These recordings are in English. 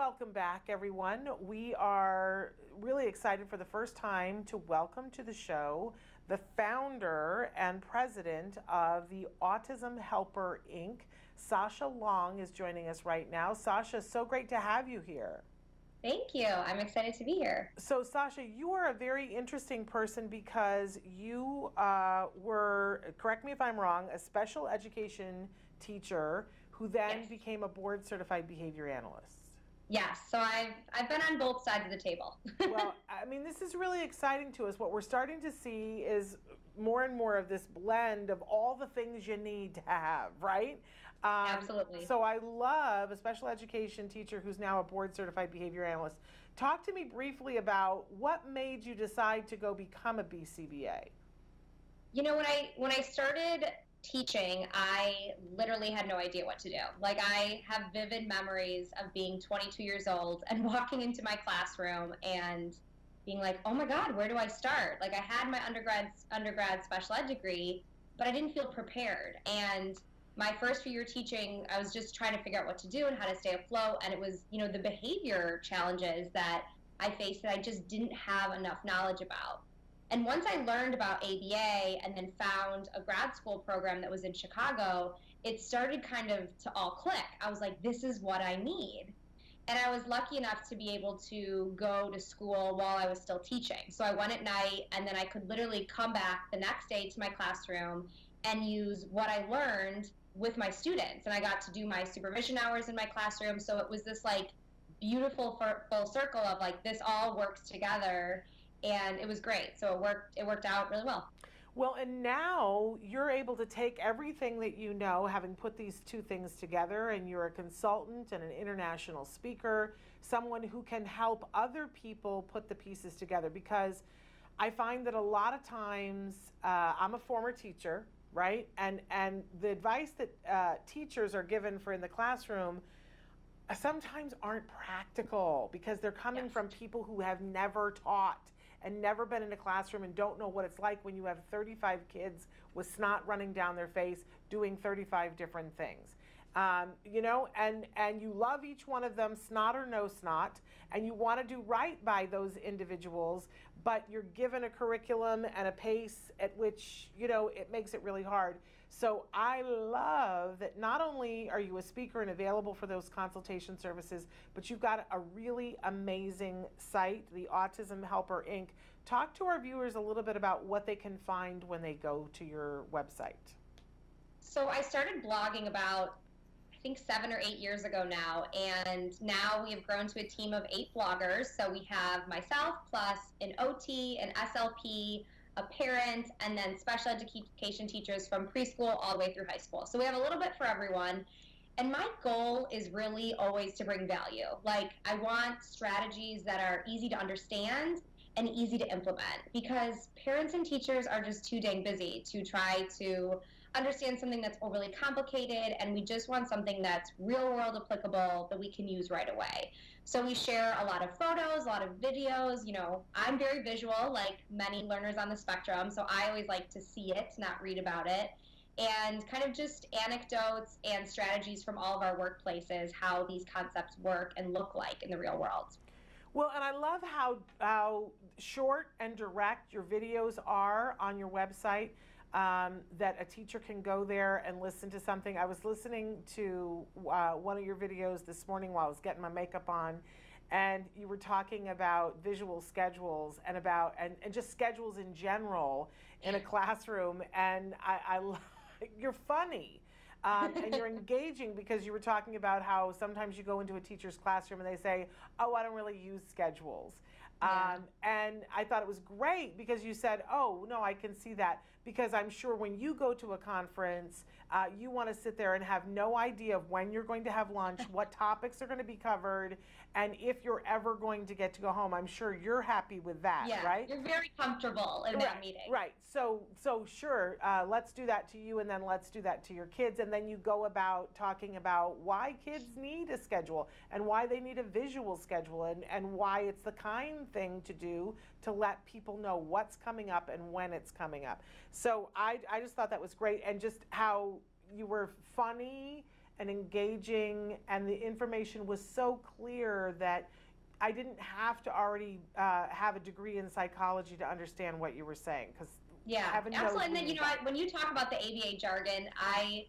Welcome back, everyone. We are really excited for the first time to welcome to the show the founder and president of the Autism Helper, Inc. Sasha Long is joining us right now. Sasha, so great to have you here. Thank you. I'm excited to be here. So, Sasha, you are a very interesting person because you were, correct me if I'm wrong, a special education teacher who then became a board certified behavior analyst. Yes, so I've been on both sides of the table. Well, I mean, this is really exciting to us. What we're starting to see is more and more of this blend of all the things you need to have, right? Absolutely. So I love a special education teacher who's now a board certified behavior analyst. Talk to me briefly about what made you decide to go become a BCBA. You know, when I started teaching, I literally had no idea what to do. Like, I have vivid memories of being 22 years old and walking into my classroom and being like, oh my God, where do I start? Like, I had my undergrad special ed degree, but I didn't feel prepared. And my first few years teaching, I was just trying to figure out what to do and how to stay afloat. And it was, you know, the behavior challenges that I faced that I just didn't have enough knowledge about. And once I learned about ABA and then found a grad school program that was in Chicago, it started kind of to all click. I was like, this is what I need. And I was lucky enough to be able to go to school while I was still teaching. So I went at night, and then I could literally come back the next day to my classroom and use what I learned with my students. And I got to do my supervision hours in my classroom. So it was this like beautiful full circle of like, this all works together. And it was great. So it worked out really well. Well, and now you're able to take everything that you know, having put these two things together, and you're a consultant and an international speaker, someone who can help other people put the pieces together. Because I find that a lot of times, I'm a former teacher, right? And the advice that teachers are given for in the classroom sometimes aren't practical because they're coming from people who have never taught and never been in a classroom and don't know what it's like when you have 35 kids with snot running down their face doing 35 different things. You know, and you love each one of them, snot or no snot, and you want to do right by those individuals, but you're given a curriculum and a pace at which, you know, it makes it really hard. So I love that not only are you a speaker and available for those consultation services, but you've got a really amazing site, the Autism Helper, Inc. Talk to our viewers a little bit about what they can find when they go to your website. So I started blogging about, I think 7 or 8 years ago now, and now we have grown to a team of 8 bloggers. So we have myself plus an OT, an SLP, a parent, and then special education teachers from preschool all the way through high school. So we have a little bit for everyone. And my goal is really always to bring value. Like, I want strategies that are easy to understand and easy to implement, because parents and teachers are just too dang busy to try to understand something that's overly complicated, and we just want something that's real world applicable that we can use right away. So we share a lot of photos, a lot of videos. You know, I'm very visual, like many learners on the spectrum, so I always like to see it, not read about it. And kind of just anecdotes and strategies from all of our workplaces, how these concepts work and look like in the real world. Well, and I love how short and direct your videos are on your website, that a teacher can go there and listen to something. I was listening to one of your videos this morning while I was getting my makeup on, and you were talking about visual schedules and about and just schedules in general in a classroom, and you're funny. And you're engaging because you were talking about how sometimes you go into a teacher's classroom and they say, oh, I don't really use schedules. And I thought it was great because you said, oh, no, I can see that. Because I'm sure when you go to a conference, you want to sit there and have no idea of when you're going to have lunch, what topics are going to be covered, and if you're ever going to get to go home. I'm sure you're happy with that, right? You're very comfortable in that meeting. Right. So sure, let's do that to you, and then let's do that to your kids. And then you go about talking about why kids need a schedule and why they need a visual schedule, and why it's the kind thing to do to let people know what's coming up and when it's coming up. So I just thought that was great, and just how you were funny and engaging, and the information was so clear that I didn't have to already have a degree in psychology to understand what you were saying, because yeah, absolutely. And then, you know, when you talk about the ABA jargon, I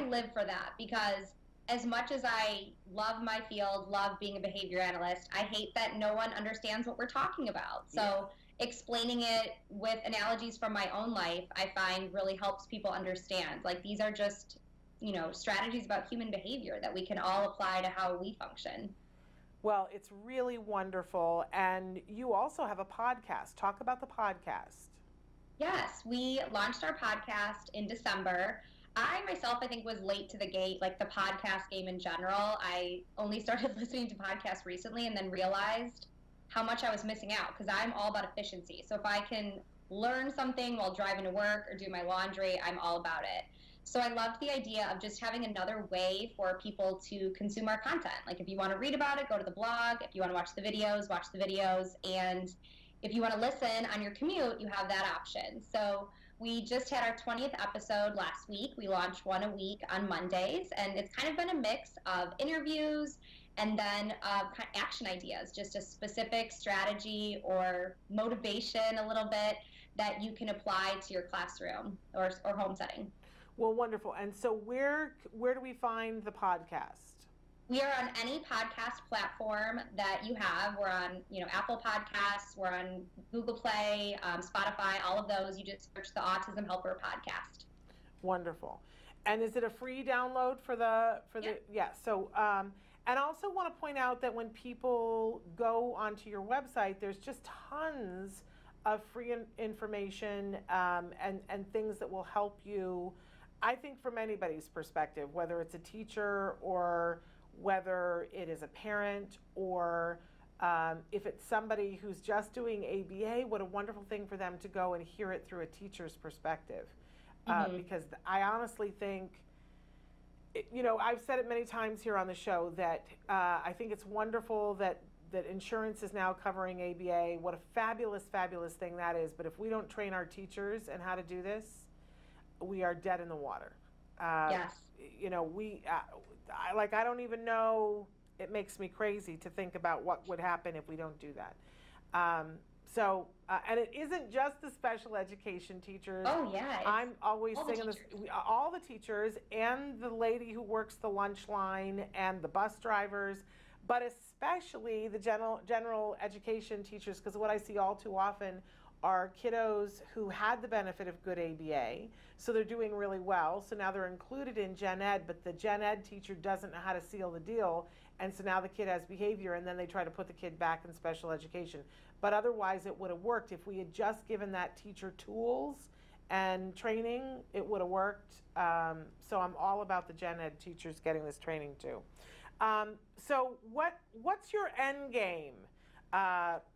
live for that, because as much as I love my field, love being a behavior analyst, I hate that no one understands what we're talking about. So explaining it with analogies from my own life, I find really helps people understand. Like, these are just, you know, strategies about human behavior that we can all apply to how we function. Well, it's really wonderful. And you also have a podcast. Talk about the podcast. Yes, we launched our podcast in December. I myself, I think, was late to the gate, like the podcast game in general. I only started listening to podcasts recently and then realized how much I was missing out, because I'm all about efficiency. So if I can learn something while driving to work or do my laundry, I'm all about it. So I loved the idea of just having another way for people to consume our content. Like, if you want to read about it, go to the blog. If you want to watch the videos, watch the videos. And if you want to listen on your commute, you have that option. So we just had our 20th episode last week. We launched one a week on Mondays, and it's kind of been a mix of interviews and then action ideas, just a specific strategy or motivation a little bit that you can apply to your classroom or home setting. Well, wonderful. And so where do we find the podcast? We are on any podcast platform that you have. We're on, you know, Apple Podcasts. We're on Google Play, Spotify, all of those. You just search the Autism Helper podcast. Wonderful. And is it a free download for the? Yeah. So, and I also want to point out that when people go onto your website, there's just tons of free information and things that will help you. I think from anybody's perspective, whether it's a teacher or whether it is a parent or if it's somebody who's just doing ABA, what a wonderful thing for them to go and hear it through a teacher's perspective. Because I honestly think, you know, I've said it many times here on the show that I think it's wonderful that insurance is now covering ABA. What a fabulous, fabulous thing that is. But if we don't train our teachers and how to do this, we are dead in the water. Yes. You know, I don't even know, it makes me crazy to think about what would happen if we don't do that. And it isn't just the special education teachers. Oh, yeah. I'm always singing this, all the teachers and the lady who works the lunch line and the bus drivers, but especially the general education teachers, because what I see all too often are kiddos who had the benefit of good ABA, so they're doing really well. So now they're included in Gen Ed, but the Gen Ed teacher doesn't know how to seal the deal, and so now the kid has behavior, and then they try to put the kid back in special education. But otherwise, it would have worked. If we had just given that teacher tools and training, it would have worked. So I'm all about the Gen Ed teachers getting this training too. So what's your end game?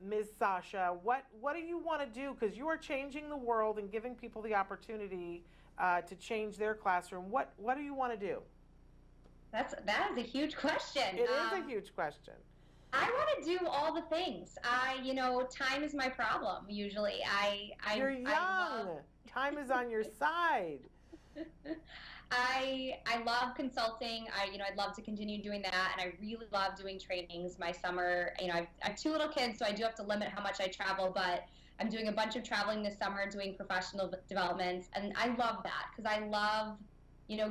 Ms. Sasha, what do you want to do? Because you are changing the world and giving people the opportunity to change their classroom. What do you want to do? That is a huge question. It is a huge question. I want to do all the things. Time is my problem. Usually, You're young. Time is on your side. I love consulting. I'd love to continue doing that, and I really love doing trainings. My summer, I have two little kids, so I do have to limit how much I travel, but I'm doing a bunch of traveling this summer, doing professional developments, and I love that because I love,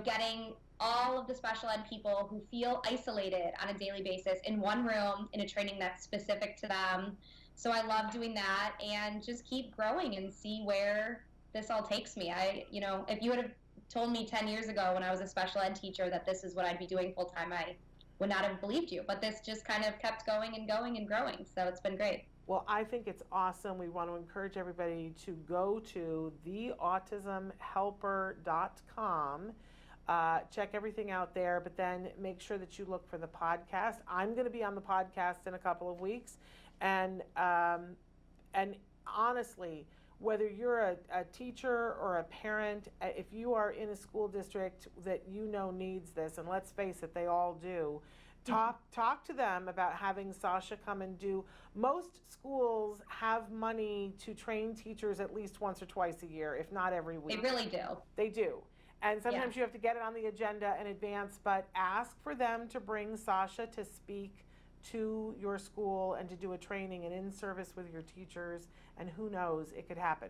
getting all of the special ed people who feel isolated on a daily basis in one room in a training that's specific to them. So I love doing that and just keep growing and see where this all takes me. If you would have told me 10 years ago when I was a special ed teacher that this is what I'd be doing full time, I would not have believed you. But this just kind of kept going and going and growing. So it's been great. Well, I think it's awesome. We want to encourage everybody to go to theautismhelper.com. Check everything out there, but then make sure that you look for the podcast. I'm going to be on the podcast in a couple of weeks. And honestly, whether you're a teacher or a parent, if you are in a school district that needs this, and let's face it, they all do, talk to them about having Sasha come and do. Most schools have money to train teachers at least once or twice a year, if not every week. They really do. They do. And sometimes you have to get it on the agenda in advance, but ask for them to bring Sasha to speak to your school and to do a training and in service with your teachers, and who knows, it could happen.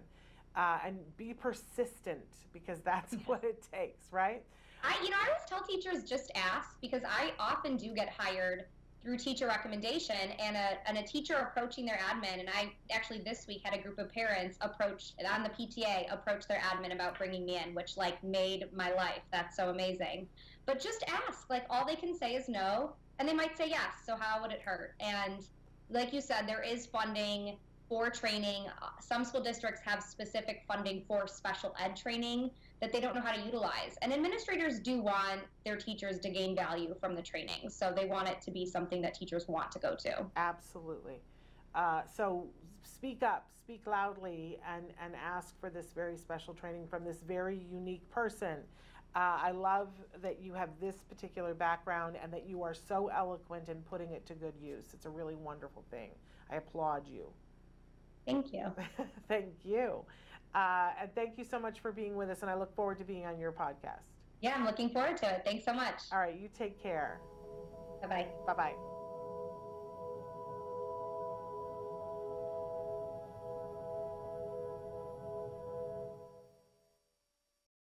And be persistent, because that's what it takes, right? I always tell teachers, just ask, because I often do get hired through teacher recommendation, and a teacher approaching their admin, and I actually this week had a group of parents approach the PTA their admin about bringing me in, which like made my life. That's so amazing. But just ask, like all they can say is no, and they might say yes, so how would it hurt? And like you said, there is funding for training. Some school districts have specific funding for special ed training that they don't know how to utilize. And administrators do want their teachers to gain value from the training. So they want it to be something that teachers want to go to. Absolutely. So speak up, speak loudly, and ask for this very special training from this very unique person. I love that you have this particular background and that you are so eloquent in putting it to good use. It's a really wonderful thing. I applaud you. Thank you. Thank you. And thank you so much for being with us, and I look forward to being on your podcast. Yeah, I'm looking forward to it. Thanks so much. All right, you take care. Bye-bye. Bye-bye.